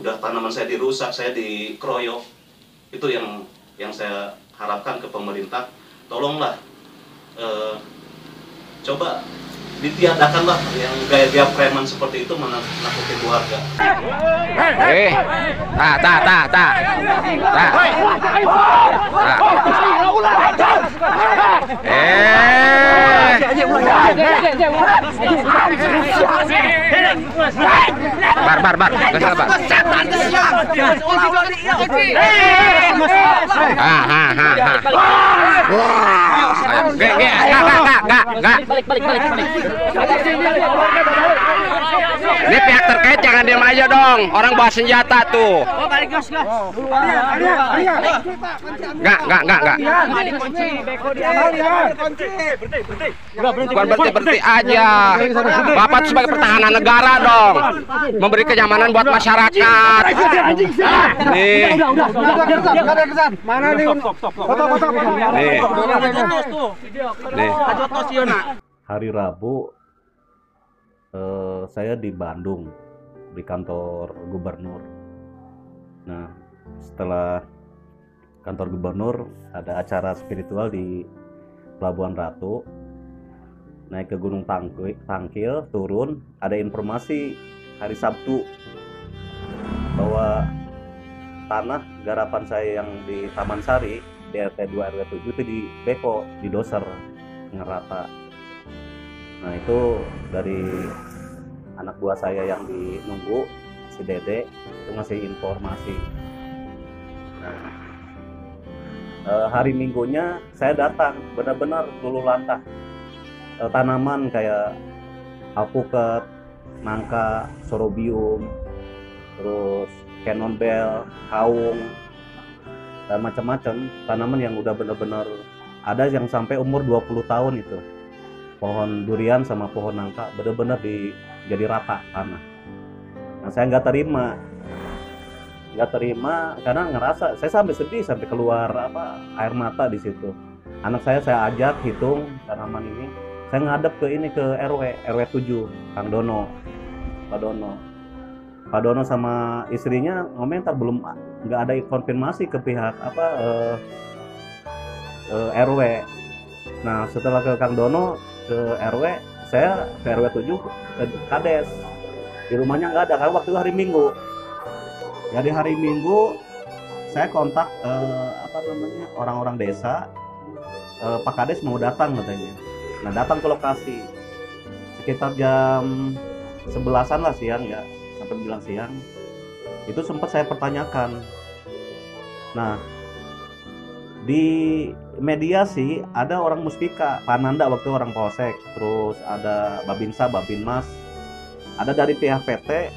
udah tanaman saya dirusak, saya dikeroyok. Itu yang saya harapkan ke pemerintah, tolonglah coba ditiadakanlah yang gaya-gaya preman seperti itu menakuti keluarga. Bar, Ini pihak terkait jangan diam aja dong. Orang bawa senjata tuh. Enggak. Bukan berhenti aja. Bapak sebagai pertahanan negara dong. Memberi kenyamanan buat masyarakat. Nih. Mana nih? Nih. Hari Rabu saya di Bandung di kantor gubernur. Nah, setelah kantor gubernur ada acara spiritual di Pelabuhan Ratu. Naik ke Gunung Tangkil, turun, ada informasi hari Sabtu bahwa tanah garapan saya yang di Taman Sari di RT 2 RW 7 itu di beko, di doser ngerata. Nah, itu dari anak buah saya yang nunggu, si Dede, itu ngasih informasi. Nah, hari Minggunya saya datang, benar-benar luluh lantah. Tanaman kayak alpukat, nangka, sorobium, terus cannonball, kaung, dan macam-macam tanaman yang udah benar-benar ada yang sampai umur 20 tahun itu. Pohon durian sama pohon nangka benar-benar jadi rata tanah. Nah, saya nggak terima karena ngerasa saya sampai sedih, sampai keluar air mata di situ. Anak saya ajak hitung tanaman ini. Saya ngadep ke RW 7, Kang Dono, Pak Dono sama istrinya komentar belum, nggak ada konfirmasi ke pihak RW. Nah, setelah ke Kang Dono ke RW, saya ke RW 7 ke Kades. Di rumahnya nggak ada, karena waktu itu hari Minggu. Jadi hari Minggu saya kontak orang-orang desa, Pak Kades mau datang katanya. Nah, datang ke lokasi sekitar jam 11-an lah siang ya, sampai menjelang siang. Itu sempat saya pertanyakan. Nah, di mediasi ada orang Muspika, Pak Nanda waktu orang Polsek, terus ada Babinsa, Babinmas, ada dari pihak PT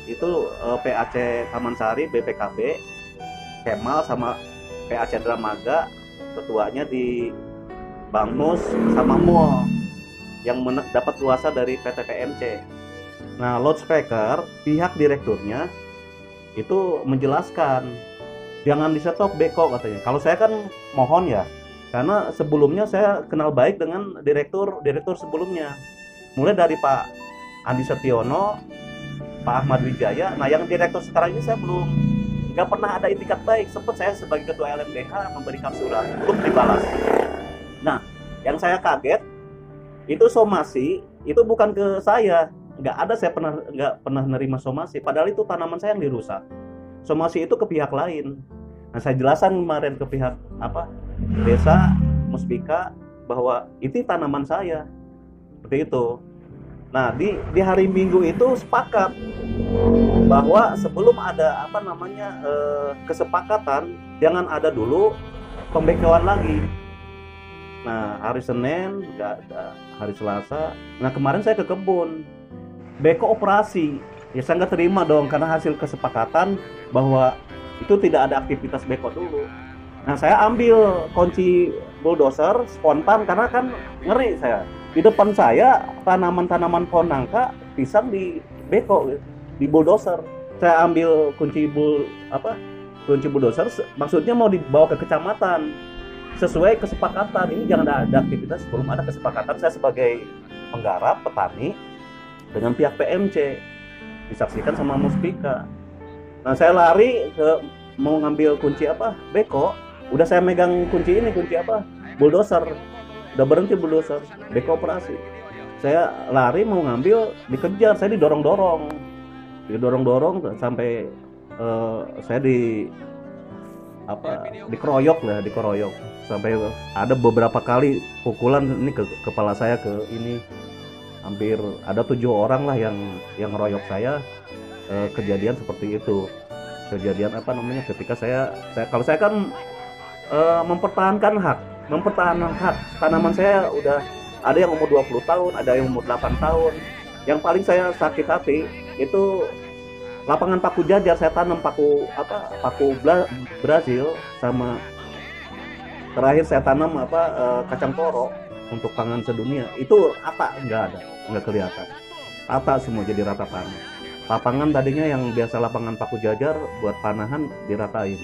itu PAC Taman Sari, BPKB, Kemal sama PAC Dramaga, ketuanya di Bang Mus sama Mul yang dapat kuasa dari PT PMC. Nah, loudspeaker pihak direkturnya itu menjelaskan jangan di-stop beko katanya. Kalau saya kan mohon ya, karena sebelumnya saya kenal baik dengan direktur sebelumnya. Mulai dari Pak Andi Setiono, Pak Ahmad Wijaya. Nah, yang direktur sekarang ini saya nggak pernah ada itikat baik. Sempat saya sebagai ketua LMDH memberikan surat, belum dibalas. Nah, yang saya kaget itu somasi itu bukan ke saya. Saya nggak pernah nerima somasi. Padahal itu tanaman saya yang dirusak. Somasi itu ke pihak lain. Nah, saya jelaskan kemarin ke pihak desa Muspika bahwa itu tanaman saya. Seperti itu. Nah, di hari Minggu itu sepakat bahwa sebelum ada kesepakatan jangan ada dulu pembekoan lagi. Nah, hari Senin nggak ada, hari Selasa. Nah, kemarin saya ke kebun, beko operasi. Ya saya nggak terima dong, karena hasil kesepakatan bahwa itu tidak ada aktivitas beko dulu. Nah, saya ambil kunci bulldozer spontan karena kan ngeri saya. Di depan saya tanaman-tanaman pohon nangka, pisang di beko, di bulldozer. Saya ambil kunci bulldozer, maksudnya mau dibawa ke kecamatan. Sesuai kesepakatan, ini jangan ada aktivitas sebelum ada kesepakatan. Saya sebagai penggarap, petani dengan pihak PMC disaksikan sama Muspika. Nah saya lari ke mau ngambil kunci apa beko, udah saya megang kunci ini, kunci apa bulldozer, udah berhenti bulldozer, beko operasi. Saya lari mau ngambil, dikejar, saya didorong-dorong sampai saya dikeroyok sampai ada beberapa kali pukulan ini ke kepala saya, ke ini hampir ada 7 orang lah yang ngeroyok saya. Kejadian seperti itu, kejadian apa namanya, ketika saya kalau saya kan mempertahankan hak tanaman saya. Udah ada yang umur 20 tahun, ada yang umur 8 tahun. Yang paling saya sakit hati itu lapangan paku jajar. Saya tanam paku Brazil, sama terakhir saya tanam kacang toro untuk pangan sedunia. Itu nggak kelihatan, rata semua, jadi rata tanah. Lapangan tadinya yang biasa lapangan paku jajar buat panahan diratain.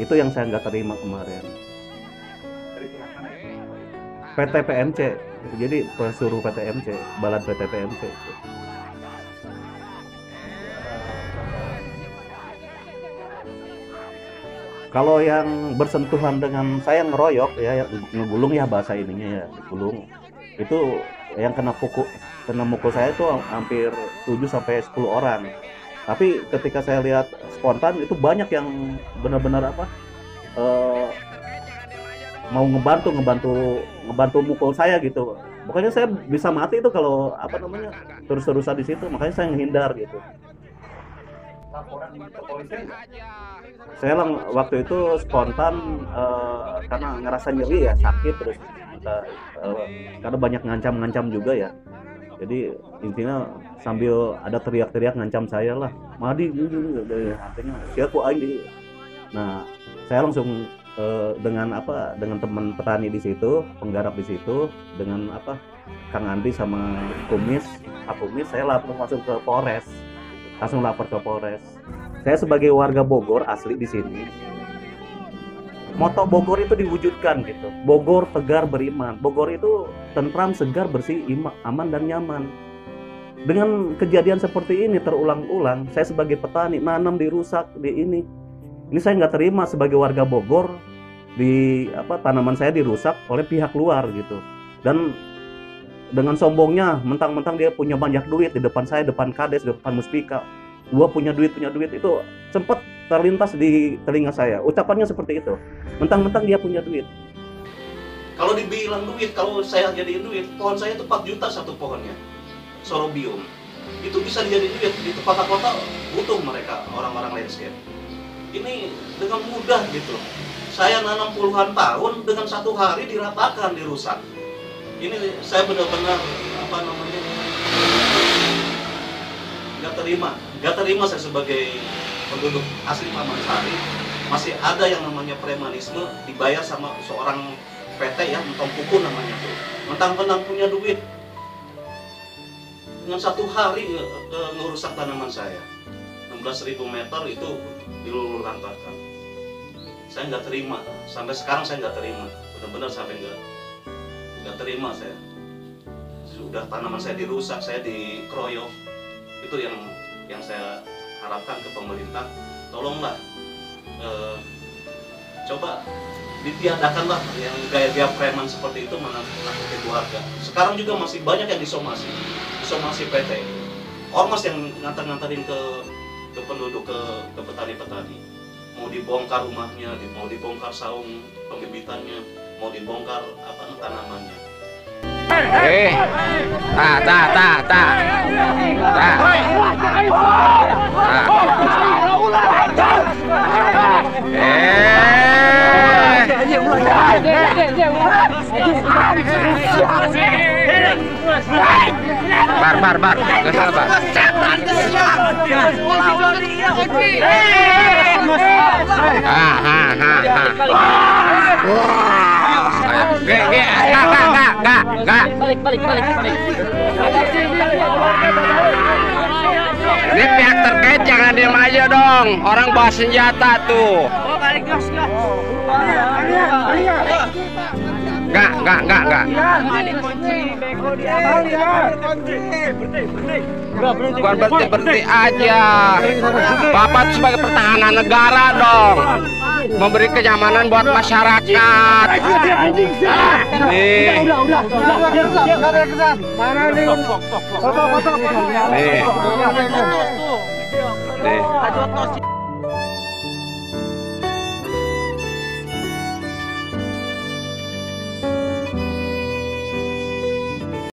Itu yang saya nggak terima kemarin. PT PMC, jadi pesuruh PT PMC, balad PT PMC. Kalau yang bersentuhan dengan saya ngeroyok ya, ngegulung ya bahasa ininya ya, digulung. Itu yang kena mukul saya itu hampir 7 sampai 10 orang. Tapi ketika saya lihat spontan itu banyak yang benar-benar mau ngebantu mukul saya gitu. Pokoknya saya bisa mati itu kalau terus-terusan di situ, makanya saya menghindar gitu. Saya waktu itu spontan karena ngerasa nyeri ya, sakit, terus karena banyak ngancam juga ya. Jadi intinya sambil ada teriak-teriak ngancam saya lah, Madi, artinya siapa aing. Nah saya langsung dengan teman petani di situ, penggarap di situ, dengan Kang Andi sama Pak Kumis, saya langsung ke Polres, langsung lapor ke Polres. Saya sebagai warga Bogor asli di sini, moto Bogor itu diwujudkan gitu. Bogor tegar beriman. Bogor itu tentram, segar, bersih, aman dan nyaman. Dengan kejadian seperti ini terulang-ulang, saya sebagai petani nanam dirusak di ini. Ini saya nggak terima sebagai warga Bogor, tanaman saya dirusak oleh pihak luar gitu. Dan dengan sombongnya, mentang-mentang dia punya banyak duit di depan saya, depan Kades, depan Muspika. Gua punya duit, itu sempat terlintas di telinga saya. Ucapannya seperti itu. Mentang-mentang dia punya duit. Kalau dibilang duit, kalau saya jadiin duit, pohon saya itu 4 juta satu pohonnya. Sorobium. Itu bisa dijadiin duit. Di kota-kota butuh mereka, orang-orang landscape. Ini dengan mudah gitu. Saya nanam puluhan tahun, dengan 1 hari diratakan, dirusak. Ini saya benar-benar nggak terima saya sebagai penduduk asli Pamansari. Masih ada yang namanya premanisme, dibayar sama seorang PT ya, mentong kuku namanya tuh, mentang-mentang punya duit, dengan 1 hari ngerusak tanaman saya. 16.000 meter itu diluluh lantakan. Saya nggak terima, sampai sekarang saya nggak terima, benar-benar sampai nggak terima saya. Sudah tanaman saya dirusak, saya dikeroyok. Itu yang saya harapkan ke pemerintah, tolonglah coba ditiadakanlah yang gaya-gaya preman seperti itu menakuti keluarga. Sekarang juga masih banyak yang disomasi PT, ormas yang nganter-nganterin ke penduduk, ke petani-petani. Mau dibongkar rumahnya, mau dibongkar saung pembibitannya, mau dibongkar tanamannya. Bar, nggak salah bar. Enggak. Balik. Ini pihak terkait jangan diam aja dong. Orang bawa senjata tuh. Oh, balik gas. Enggak. Bukan berhenti aja. Bapak tuh sebagai pertahanan negara dong, memberi kenyamanan buat masyarakat. Nih. Mana nih? Foto. Nih.